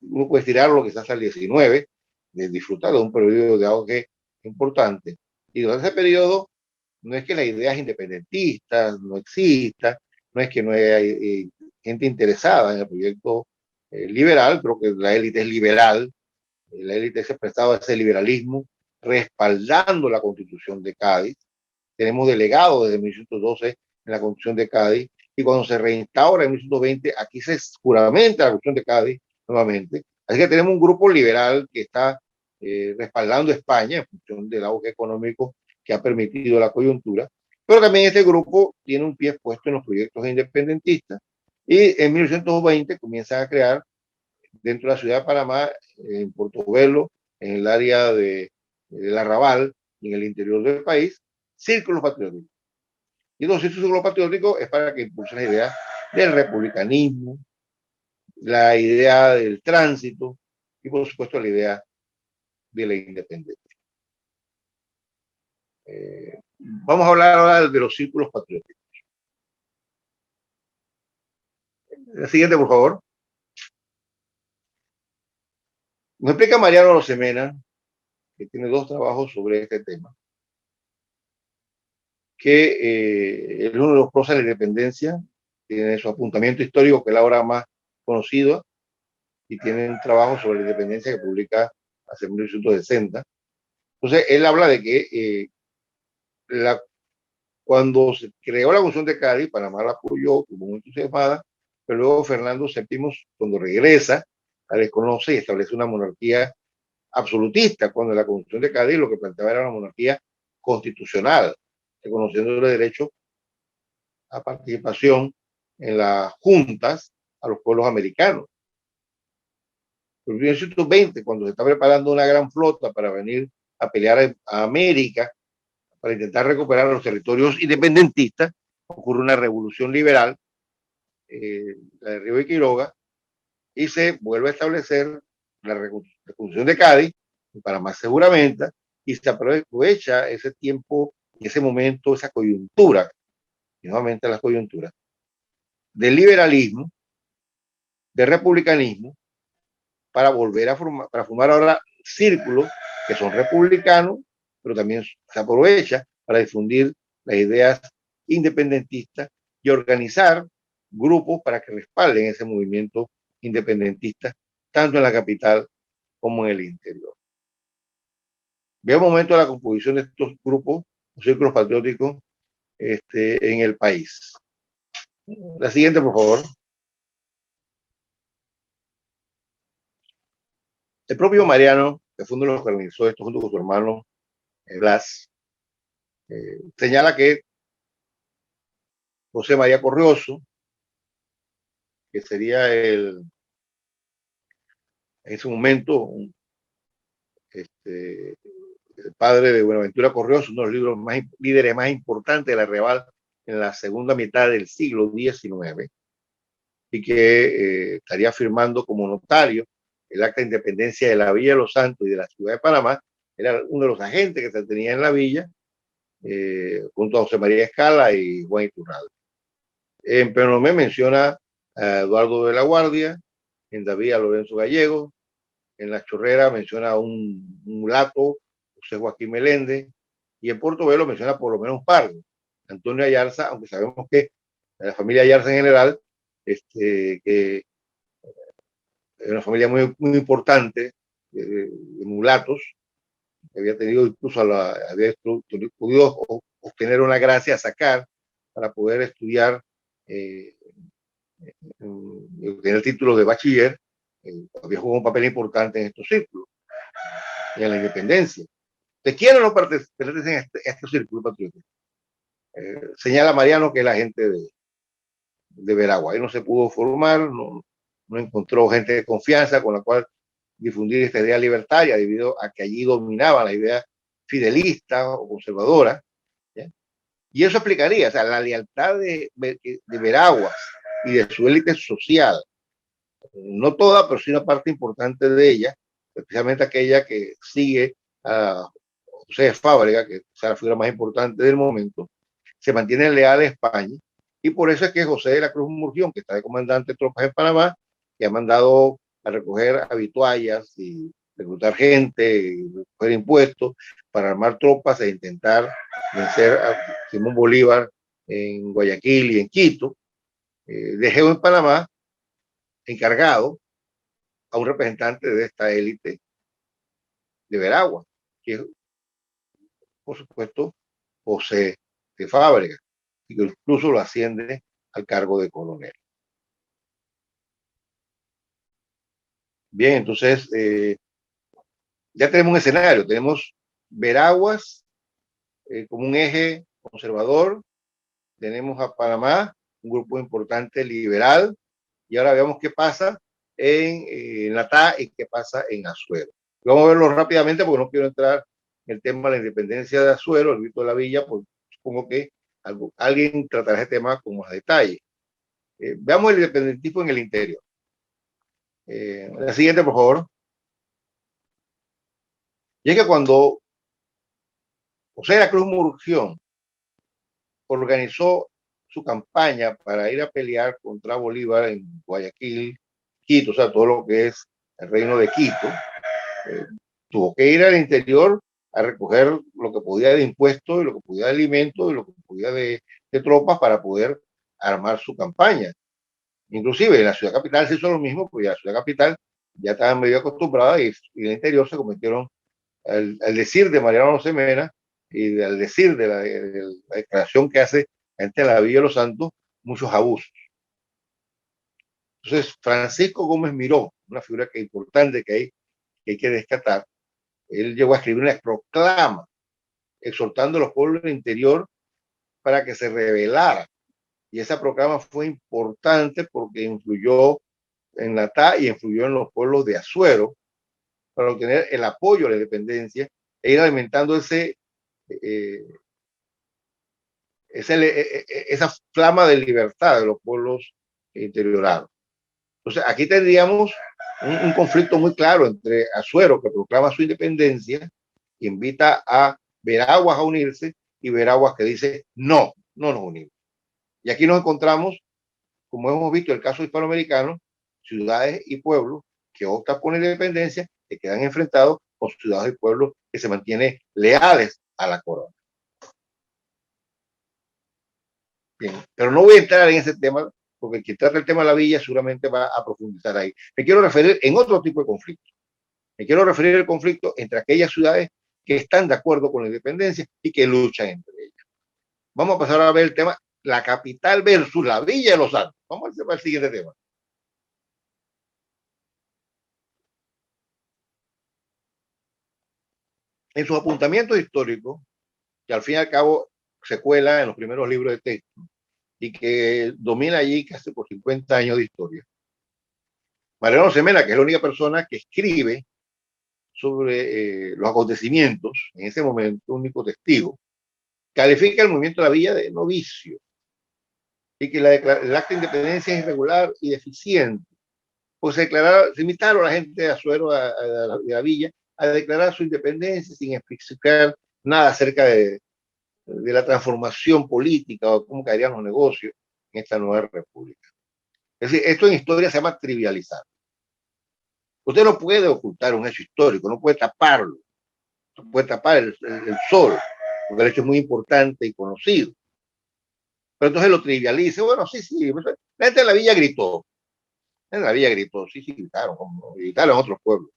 uno puede estirarlo quizás hasta el 19, de disfrutar de un periodo de auge importante. Y durante ese periodo no es que las ideas independentistas no existan, no es que no haya gente interesada en el proyecto liberal, creo que la élite es liberal, la élite se ha prestado a ese liberalismo, respaldando la Constitución de Cádiz. Tenemos delegados desde 1912 en la Constitución de Cádiz, y cuando se reinstaura en 1920, aquí se juramenta la Constitución de Cádiz nuevamente. Así que tenemos un grupo liberal que está respaldando a España en función del auge económico que ha permitido la coyuntura, pero también este grupo tiene un pie puesto en los proyectos independentistas y en 1920 comienza a crear dentro de la ciudad de Panamá, en Portobelo, en el área del Arrabal y en el interior del país, círculos patrióticos. Y los círculos patrióticos es para que impulsen la idea del republicanismo, la idea del tránsito y por supuesto la idea de la independencia. Vamos a hablar ahora de los círculos patrióticos. La siguiente, por favor. Nos explica Mariano Rosemena, que tiene 2 trabajos sobre este tema, que es uno de los pros de la independencia, tiene su apuntamiento histórico, que es la obra más conocida, y tiene un trabajo sobre la independencia que publica hace 1960. Entonces, él habla de que cuando se creó la Constitución de Cádiz, Panamá la apoyó, tuvo muy entusiasmada, pero luego Fernando VII, cuando regresa, la desconoce y establece una monarquía absolutista, cuando la Constitución de Cádiz lo que planteaba era una monarquía constitucional, reconociendo el derecho a participación en las juntas a los pueblos americanos. En 1920, cuando se está preparando una gran flota para venir a pelear a América, para intentar recuperar los territorios independentistas, ocurre una revolución liberal, la de Río de Quiroga, y se vuelve a establecer la Constitución de Cádiz, para más seguramente, y se aprovecha ese tiempo, ese momento, esa coyuntura, y nuevamente la coyuntura, de liberalismo, de republicanismo, para volver a formar ahora círculos que son republicanos, pero también se aprovecha para difundir las ideas independentistas y organizar grupos para que respalden ese movimiento independentista, tanto en la capital como en el interior. Veamos un momento la composición de estos grupos, los círculos patrióticos en el país. La siguiente, por favor. El propio Mariano, que fue uno de los que organizó esto junto con su hermano Blas, señala que José María Correoso, que sería en ese momento el padre de Buenaventura Correoso, uno de los líderes más importantes de la Reval en la segunda mitad del siglo XIX, y que estaría firmando como notario el acta de independencia de la Villa de los Santos y de la ciudad de Panamá. Era uno de los agentes que se tenía en la villa, junto a José María Escala y Juan Iturralde. En Penomé menciona a Eduardo de la Guardia, en David a Lorenzo Gallego, en La Chorrera menciona a un mulato, José Joaquín Meléndez, y en Portobelo menciona por lo menos un par, Antonio Ayarza, aunque sabemos que la familia Ayarza en general, que es una familia muy, muy importante de mulatos, que había tenido incluso había podido obtener una gracia a sacar para poder estudiar, obtener el título de bachiller, había jugado un papel importante en estos círculos y en la independencia. ¿De quién no pertenecen a estos círculos patrióticos? Señala Mariano que es la gente de Veragua. Ahí no se pudo formar, no encontró gente de confianza con la cual difundir esta idea libertaria, debido a que allí dominaba la idea fidelista o conservadora. ¿Ya? Y eso explicaría, o sea, la lealtad de Veraguas y de su élite social, no toda, pero sí una parte importante de ella, especialmente aquella que sigue a José Fábrega, que es la figura más importante del momento, se mantiene leal a España, y por eso es que José de la Cruz Murgión, que está de comandante de tropas en Panamá, que ha mandado a recoger habituallas y reclutar gente, y recoger impuestos para armar tropas e intentar vencer a Simón Bolívar en Guayaquil y en Quito, dejó en Panamá encargado a un representante de esta élite de Veragua, que es, por supuesto, José de Fábrega, y que incluso lo asciende al cargo de coronel. Bien, entonces ya tenemos un escenario, tenemos Veraguas como un eje conservador, tenemos a Panamá, un grupo importante liberal, y ahora veamos qué pasa en Natá y qué pasa en Azuero. Vamos a verlo rápidamente porque no quiero entrar en el tema de la independencia de Azuero, el grito de la villa, porque supongo que alguien tratará este tema con más detalle. Veamos el independentismo en el interior. La siguiente, por favor. Y es que cuando José de la Cruz Murgión organizó su campaña para ir a pelear contra Bolívar en Guayaquil, Quito, o sea, todo lo que es el reino de Quito, tuvo que ir al interior a recoger lo que podía de impuestos y lo que podía de alimentos y lo que podía de tropas para poder armar su campaña. Inclusive en la ciudad capital se hizo lo mismo, porque la ciudad capital ya estaba medio acostumbrada, y en el interior se cometieron, al decir de Mariano Semena y al decir de la declaración que hace ante la Villa de los Santos, muchos abusos. Entonces, Francisco Gómez Miró, una figura que importante que hay que rescatar, él llegó a escribir una proclama exhortando a los pueblos del interior para que se rebelaran. Y esa proclama fue importante porque influyó en Natá y influyó en los pueblos de Azuero para obtener el apoyo a la independencia e ir alimentando esa flama de libertad de los pueblos interioranos. Entonces, aquí tendríamos un conflicto muy claro entre Azuero, que proclama su independencia, invita a Veraguas a unirse, y Veraguas que dice, no nos unimos. Y aquí nos encontramos como hemos visto en el caso hispanoamericano, ciudades y pueblos que optan por la independencia que quedan enfrentados con ciudades y pueblos que se mantienen leales a la corona. Bien, pero no voy a entrar en ese tema porque el que trata el tema de la villa seguramente va a profundizar ahí. Me quiero referir en otro tipo de conflicto. Me quiero referir al conflicto entre aquellas ciudades que están de acuerdo con la independencia y que luchan entre ellas. Vamos a pasar a ver el tema, la capital versus la villa de los Altos. Vamos al siguiente tema. En sus apuntamientos históricos, que al fin y al cabo se cuela en los primeros libros de texto y que domina allí casi por 50 años de historia, Mariano Semena, que es la única persona que escribe sobre los acontecimientos, en ese momento, único testigo, califica el movimiento de la villa de novicio y que el acta de independencia es irregular y deficiente. Pues se invitaron a la gente de Azuero, de la villa, a declarar su independencia sin explicar nada acerca de la transformación política o cómo caerían los negocios en esta nueva república. Es decir, esto en historia se llama trivializar. Usted no puede ocultar un hecho histórico, no puede taparlo, no puede tapar el sol, porque el hecho es muy importante y conocido. Pero entonces lo trivializa. Bueno, sí, la gente de la villa gritó. En la villa gritó, sí, gritaron, como gritaron en otros pueblos.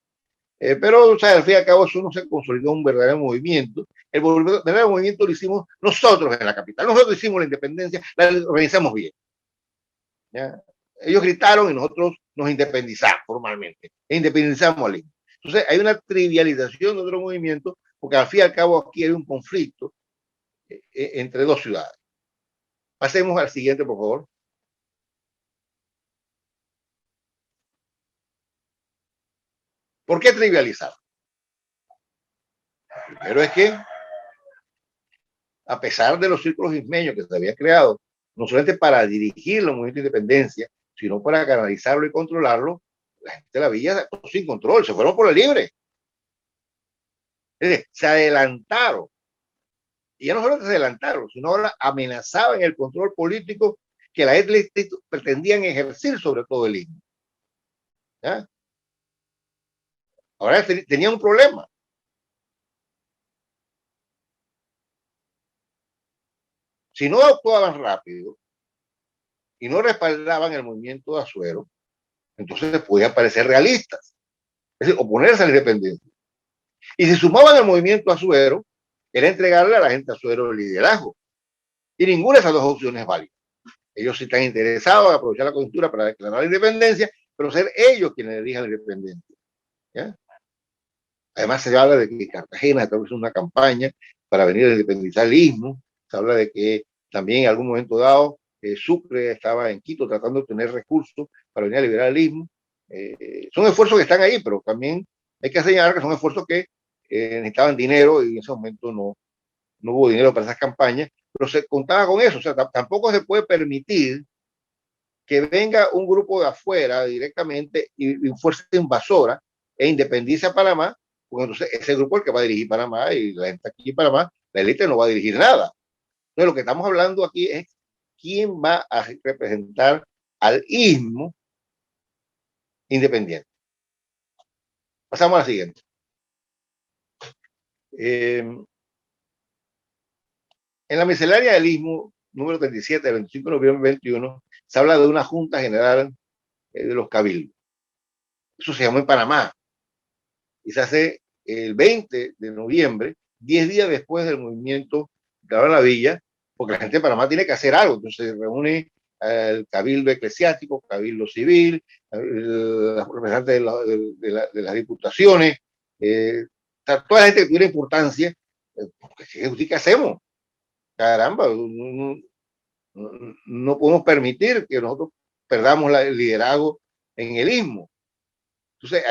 Pero, o sea, al fin y al cabo, eso no se consolidó un verdadero movimiento. El verdadero movimiento lo hicimos nosotros en la capital. Nosotros hicimos la independencia, la organizamos bien. ¿Ya? Ellos gritaron y nosotros nos independizamos formalmente. E independizamos al Istmo. Entonces, hay una trivialización de otro movimiento, porque al fin y al cabo aquí hay un conflicto entre dos ciudades. Pasemos al siguiente, por favor. ¿Por qué trivializar? Primero es que, a pesar de los círculos ismeños que se había creado, no solamente para dirigir los movimientos de independencia, sino para canalizarlo y controlarlo, la gente de la villa sin control, se fueron por el libre. Es decir, se adelantaron. Y ya no solo se adelantaron, sino ahora amenazaban el control político que la gente pretendían ejercer sobre todo el Istmo. ¿Ya? Ahora tenía un problema. Si no actuaban rápido y no respaldaban el movimiento de Azuero, entonces podían parecer realistas, es decir, oponerse a la independencia. Y si sumaban al movimiento Azuero, era entregarle a la gente Azuero el liderazgo. Y ninguna de esas dos opciones es válida. Ellos sí están interesados en aprovechar la coyuntura para declarar la independencia, pero ser ellos quienes elijan la independencia. ¿Ya? Además, se habla de que Cartagena establece una campaña para venir a independizar el Istmo. Se habla de que también en algún momento dado Sucre estaba en Quito tratando de tener recursos para venir a liberar el Istmo. Son esfuerzos que están ahí, pero también hay que señalar que son esfuerzos que necesitaban dinero y en ese momento no hubo dinero para esas campañas, pero se contaba con eso. O sea, tampoco se puede permitir que venga un grupo de afuera directamente y fuerza invasora e independiza a Panamá, porque entonces ese grupo es el que va a dirigir Panamá y la gente aquí en Panamá, la élite no va a dirigir nada. Entonces lo que estamos hablando aquí es quién va a representar al Istmo independiente. Pasamos a la siguiente. En la miscelánea del Istmo, número 37, del 25 de noviembre 21, se habla de una Junta General de los Cabildos. Eso se llamó en Panamá y se hace el 20 de noviembre, 10 días después del movimiento de la villa, porque la gente de Panamá tiene que hacer algo. Entonces se reúne el Cabildo Eclesiástico, Cabildo Civil, los representantes de las diputaciones, toda la gente que tiene importancia, porque ¿qué hacemos? Caramba, no podemos permitir que nosotros perdamos el liderazgo en el Istmo. Entonces,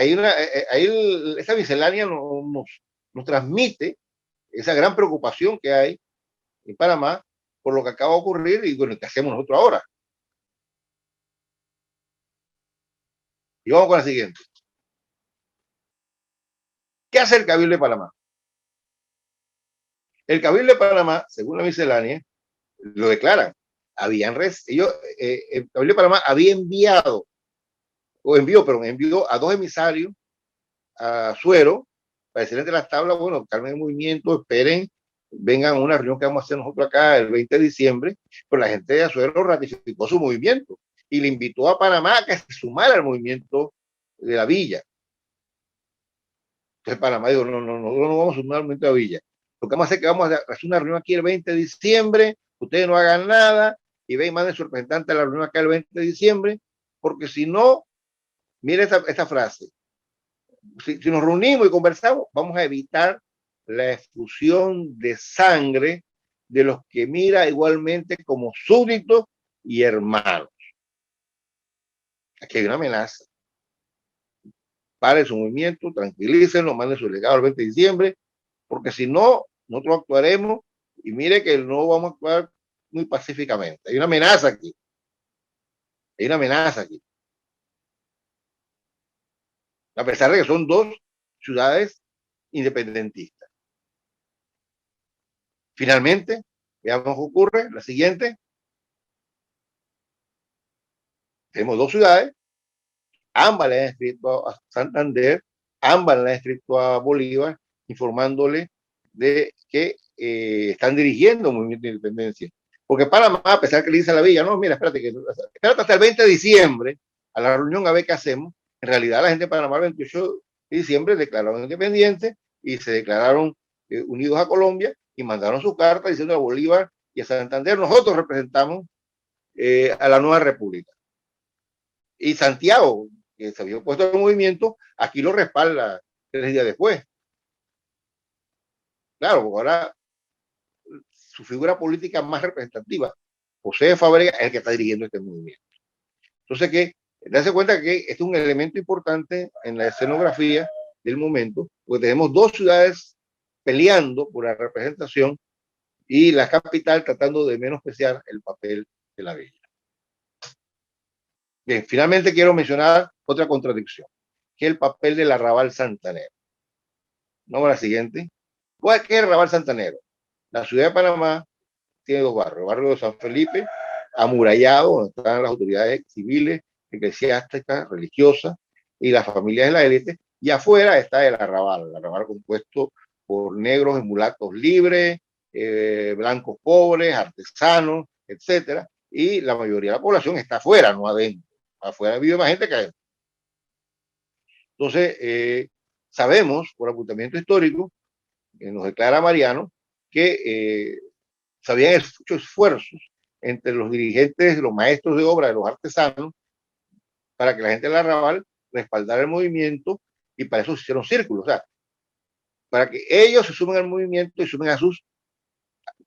esa miscelánea nos transmite esa gran preocupación que hay en Panamá por lo que acaba de ocurrir y bueno, ¿qué hacemos nosotros ahora? Y vamos con la siguiente. ¿Qué hace el Cabildo de Panamá? El Cabildo de Panamá, según la miscelánea, lo declaran ellos, el Cabildo de Panamá había enviado, envió a 2 emisarios a Suero para decirles de las tablas, bueno, calmen el movimiento, esperen, vengan a una reunión que vamos a hacer nosotros acá el 20 de diciembre, pero la gente de Azuero ratificó su movimiento y le invitó a Panamá a que se sumara al movimiento de la villa. Entonces Panamá dijo, no vamos a sumar al movimiento de la villa. Lo que vamos a hacer es que vamos a hacer una reunión aquí el 20 de diciembre, ustedes no hagan nada, y ven y manden su representante a la reunión acá el 20 de diciembre, porque si no, mire esta frase, si nos reunimos y conversamos, vamos a evitar la efusión de sangre de los que mira igualmente como súbditos y hermanos. Aquí hay una amenaza. Pare su movimiento, tranquilícenlo, manden su legado el 20 de diciembre, porque si no, nosotros actuaremos y mire que no vamos a actuar muy pacíficamente. Hay una amenaza aquí. Hay una amenaza aquí. A pesar de que son 2 ciudades independentistas. Finalmente, veamos qué ocurre. La siguiente. Tenemos 2 ciudades, ambas le han escrito a Santander, ambas le han escrito a Bolívar, informándole de que están dirigiendo un movimiento de independencia. Porque Panamá, a pesar que le dice a la villa, no, mira, espérate hasta el 20 de diciembre, a la reunión a ver qué hacemos. En realidad la gente de Panamá el 28 de diciembre declararon independientes y se declararon unidos a Colombia y mandaron su carta diciendo a Bolívar y a Santander, nosotros representamos a la nueva república. Y Santiago, que se había opuesto al movimiento, aquí lo respalda 3 días después. Claro, porque ahora su figura política más representativa, José Fábrega, es el que está dirigiendo este movimiento. Entonces, que darse cuenta que este es un elemento importante en la escenografía del momento, porque tenemos 2 ciudades peleando por la representación y la capital tratando de menospreciar el papel de la villa. Bien, finalmente quiero mencionar otra contradicción, que es el papel del arrabal santanero. Vamos a la siguiente. ¿Cuál es el arrabal santanero? La ciudad de Panamá tiene 2 barrios. El barrio de San Felipe, amurallado, donde están las autoridades civiles, eclesiásticas, religiosas y las familias de la élite, y afuera está el arrabal compuesto por negros y mulatos libres, blancos pobres, artesanos, etcétera, y la mayoría de la población está afuera, no adentro. Afuera vive más gente que adentro. Entonces, sabemos por apuntamiento histórico, nos declara Mariano, que se habían hecho esfuerzos entre los dirigentes, los maestros de obra, de los artesanos, para que la gente del arrabal respaldara el movimiento, y para eso se hicieron círculos, o sea, para que ellos se sumen al movimiento y sumen a sus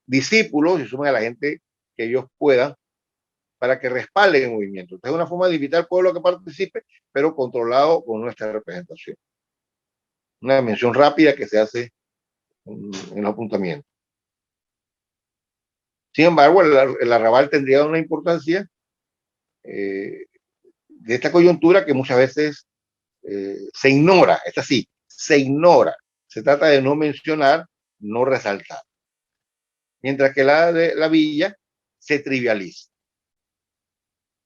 discípulos y sumen a la gente que ellos puedan, para que respalden el movimiento. Entonces es una forma de invitar al pueblo a que participe, pero controlado con nuestra representación. Una mención rápida que se hace en los apuntamientos. Sin embargo, el arrabal tendría una importancia de esta coyuntura que muchas veces se ignora. Es así, se ignora. Se trata de no mencionar, no resaltar. Mientras que la de la villa se trivializa.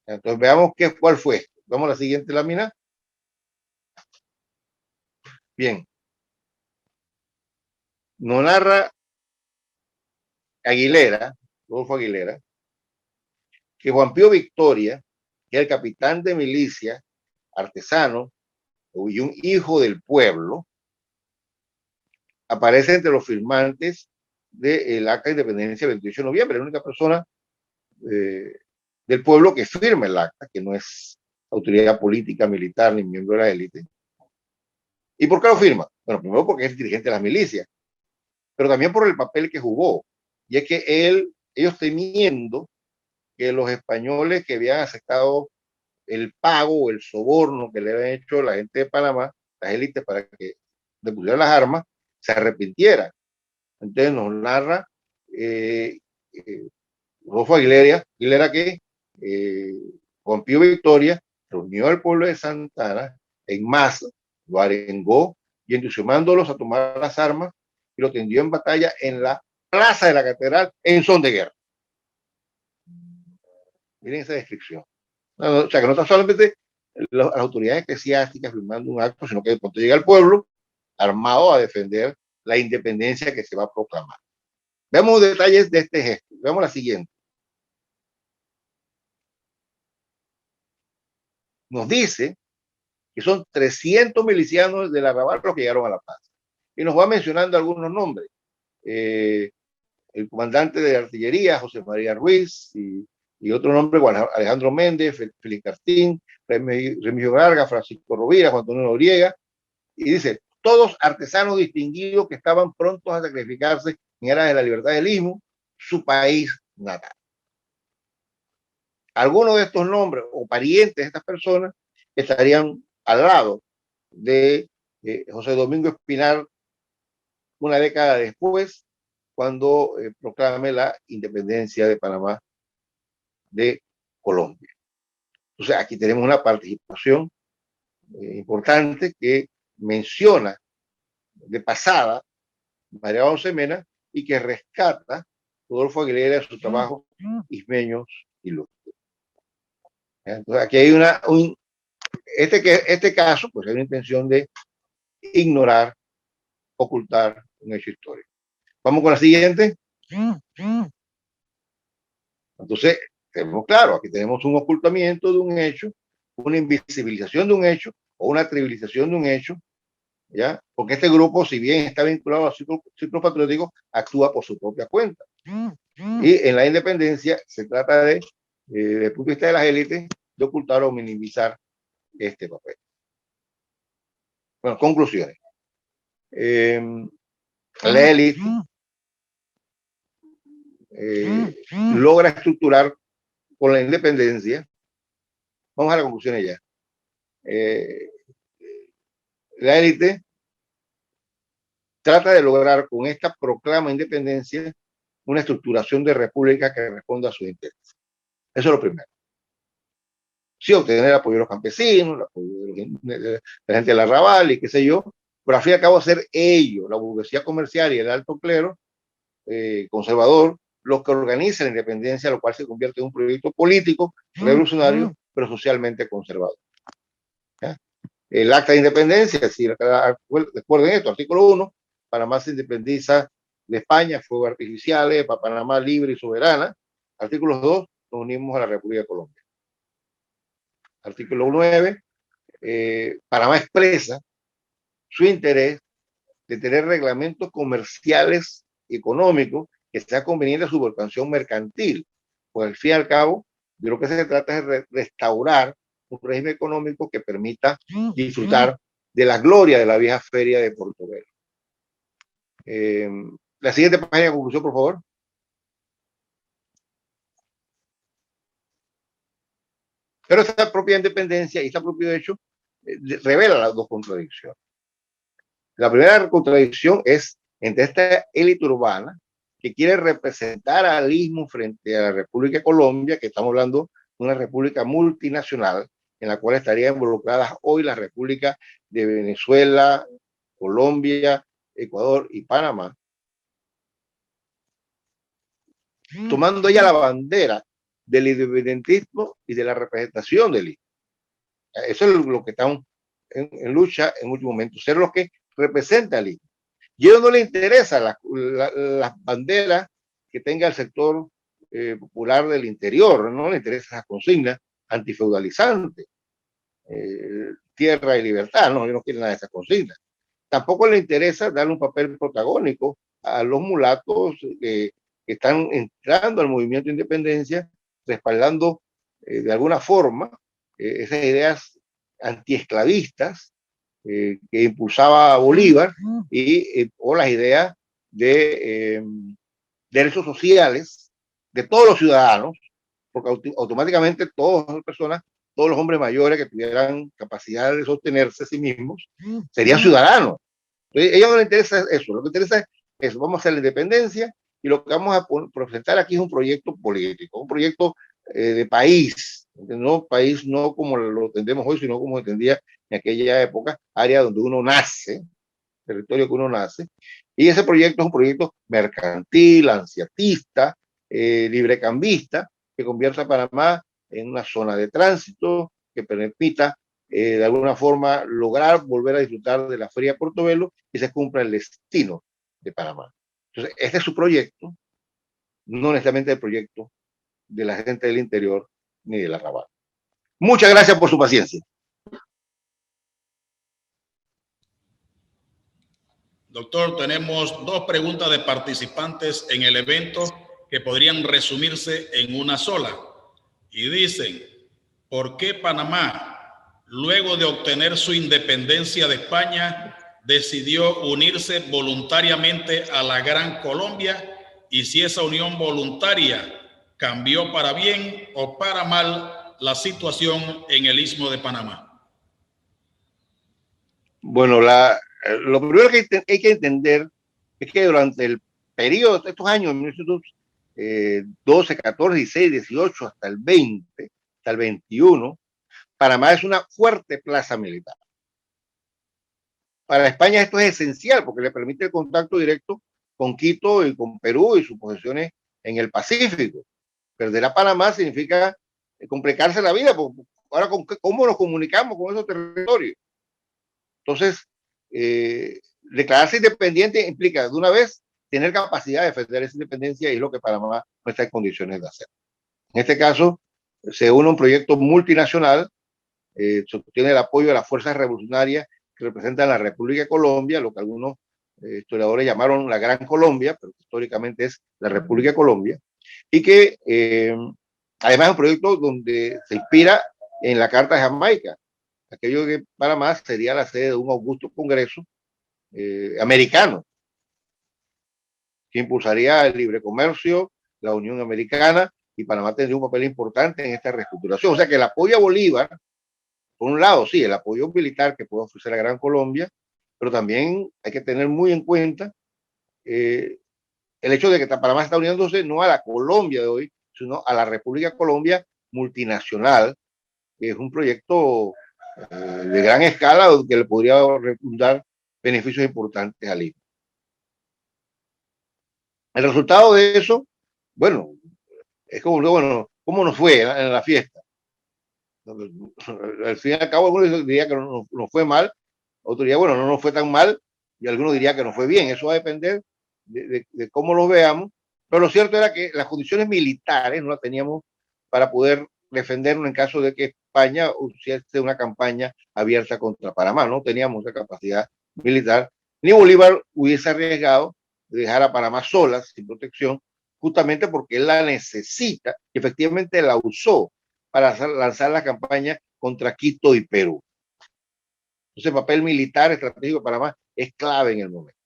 Entonces veamos cuál fue. Vamos a la siguiente lámina. Bien. Nos narra Aguilera, Rodolfo Aguilera, que Juan Pío Victoria, que es el capitán de milicia, artesano y un hijo del pueblo, aparece entre los firmantes del acta de independencia del 28 de noviembre, la única persona del pueblo que firma el acta, que no es autoridad política, militar, ni miembro de la élite. ¿Y por qué lo firma? Bueno, primero porque es dirigente de las milicias, pero también por el papel que jugó. Y es que ellos temiendo que los españoles que habían aceptado el pago o el soborno que le habían hecho la gente de Panamá, las élites, para que depusieran las armas, se arrepintieran. Entonces nos narra Rodolfo Aguilera que Juan Pío Victoria reunió al pueblo de Santana en masa, lo arengó y entusiasmándolos a tomar las armas y lo tendió en batalla en la plaza de la catedral en son de guerra. Miren esa descripción. O sea, que no está solamente las autoridades eclesiásticas firmando un acto, sino que de pronto llega el pueblo armado a defender la independencia que se va a proclamar. Veamos detalles de este gesto. Veamos la siguiente. Nos dice que son 300 milicianos del arrabal los que llegaron a La Paz. Y nos va mencionando algunos nombres. El comandante de artillería, José María Ruiz, y otro nombre, Alejandro Méndez, Félix Cartín, Remigio Vargas, Francisco Rovira, Juan Antonio Noriega, y dice, todos artesanos distinguidos que estaban prontos a sacrificarse en aras de la libertad del istmo, su país natal. Algunos de estos nombres o parientes de estas personas estarían al lado de José Domingo Espinar una década después, cuando proclame la independencia de Panamá de Colombia. Entonces, aquí tenemos una participación importante que menciona de pasada María Alonso Mena y que rescata Rodolfo Aguilera de su trabajo Ismeños y Luz. Entonces, aquí hay este caso, pues hay una intención de ignorar, ocultar un hecho histórico. Vamos con la siguiente. Entonces, tenemos claro, aquí tenemos un ocultamiento de un hecho, una invisibilización de un hecho o una trivialización de un hecho, ¿ya? Porque este grupo, si bien está vinculado a ciclos patrióticos, actúa por su propia cuenta. Y en la independencia se trata de, desde el punto de vista de las élites, de ocultar o minimizar este papel. Bueno, conclusiones. La élite logra estructurar con la independencia. Vamos a las conclusiones ya. La élite trata de lograr con esta proclama de independencia una estructuración de república que responda a sus intereses. Eso es lo primero. Sí, obtener el apoyo de los campesinos, el apoyo de la gente del arrabal y qué sé yo, pero al fin y al cabo ser ellos, la burguesía comercial y el alto clero conservador, los que organizan la independencia, lo cual se convierte en un proyecto político revolucionario, pero socialmente conservador. ¿Ya? El acta de independencia, si recuerden esto, artículo 1, Panamá se independiza de España, fuegos artificiales, para Panamá libre y soberana. Artículo 2, nos unimos a la República de Colombia. Artículo 9, Panamá expresa su interés de tener reglamentos comerciales y económicos que sea conveniente a su vocación mercantil. Pues al fin y al cabo, de lo que se trata es de restaurar un régimen económico que permita disfrutar de la gloria de la vieja feria de Portobelo. La siguiente página de conclusión, por favor. Pero esta propia independencia y este propio hecho revela las dos contradicciones. La primera contradicción es entre esta élite urbana que quiere representar al istmo frente a la República de Colombia, que estamos hablando de una república multinacional en la cual estarían involucradas hoy la República de Venezuela, Colombia, Ecuador y Panamá, tomando ya la bandera del independentismo y de la representación del istmo. Eso es lo que están en lucha en último momento, ser los que representan al istmo. Y a ellos no les interesa las banderas que tenga el sector popular del interior, no les interesa esa consigna antifeudalizante, tierra y libertad, no, ellos no quieren nada de esa consigna. Tampoco les interesa darle un papel protagónico a los mulatos que están entrando al movimiento de independencia, respaldando de alguna forma esas ideas antiesclavistas que impulsaba Bolívar o las ideas de derechos sociales de todos los ciudadanos, porque automáticamente todas las personas, todos los hombres mayores que tuvieran capacidad de sostenerse a sí mismos, serían ciudadanos. Entonces, a ellos no les interesa eso, lo que interesa es eso, vamos a hacer la independencia y lo que vamos a presentar aquí es un proyecto político, un proyecto de país, no país no como lo entendemos hoy, sino como entendía en aquella época, área donde uno nace, territorio que uno nace, y ese proyecto es un proyecto mercantil, anciatista, librecambista, que convierta a Panamá en una zona de tránsito que permita de alguna forma lograr volver a disfrutar de la Feria de Portobelo y se cumpla el destino de Panamá. Entonces, este es su proyecto, no necesariamente el proyecto de la gente del interior ni del arrabal. Muchas gracias por su paciencia. Doctor, tenemos 2 preguntas de participantes en el evento que podrían resumirse en una sola. Y dicen, ¿por qué Panamá, luego de obtener su independencia de España, decidió unirse voluntariamente a la Gran Colombia? Y si esa unión voluntaria cambió para bien o para mal la situación en el Istmo de Panamá. Bueno, lo primero que hay que entender es que durante el periodo de estos años, 1912, 14, 16, 18, hasta el 20, hasta el 21, Panamá es una fuerte plaza militar. Para España esto es esencial porque le permite el contacto directo con Quito y con Perú y sus posesiones en el Pacífico. Perder a Panamá significa complicarse la vida. Ahora, ¿cómo nos comunicamos con esos territorios? Entonces, declararse independiente implica de una vez tener capacidad de defender esa independencia y es lo que Panamá no está en condiciones de hacer. En este caso, se une un proyecto multinacional, tiene el apoyo de las fuerzas revolucionarias que representan la República de Colombia, lo que algunos historiadores llamaron la Gran Colombia, pero históricamente es la República de Colombia, y que además es un proyecto donde se inspira en la Carta de Jamaica, aquello que Panamá sería la sede de un augusto congreso americano, que impulsaría el libre comercio, la Unión Americana, y Panamá tendría un papel importante en esta reestructuración. O sea que el apoyo a Bolívar, por un lado, sí, el apoyo militar que puede ofrecer la Gran Colombia, pero también hay que tener muy en cuenta el hecho de que Panamá está uniéndose no a la Colombia de hoy, sino a la República de Colombia multinacional, que es un proyecto de gran escala que le podría dar beneficios importantes al IVA. El resultado de eso, bueno, es como, bueno, ¿cómo nos fue en la fiesta? Al fin y al cabo, algunos dirían que no fue mal, otros dirían, bueno, no nos fue tan mal, y algunos dirían que no fue bien. Eso va a depender de cómo lo veamos, pero lo cierto era que las condiciones militares no las teníamos para poder defendernos en caso de que España hiciese una campaña abierta contra Panamá. No teníamos esa capacidad militar, ni Bolívar hubiese arriesgado de dejar a Panamá sola, sin protección, justamente porque él la necesita y efectivamente la usó para lanzar la campaña contra Quito y Perú. Entonces, el papel militar estratégico de Panamá es clave en el momento.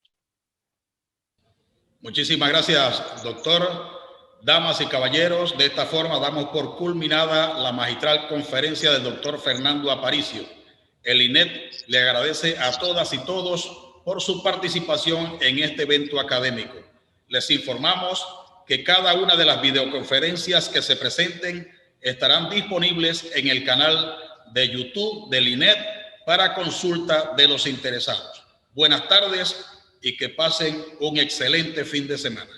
Muchísimas gracias, doctor. Damas y caballeros, de esta forma damos por culminada la magistral conferencia del doctor Fernando Aparicio. El INET le agradece a todas y todos por su participación en este evento académico. Les informamos que cada una de las videoconferencias que se presenten estarán disponibles en el canal de YouTube del INET para consulta de los interesados. Buenas tardes y que pasen un excelente fin de semana.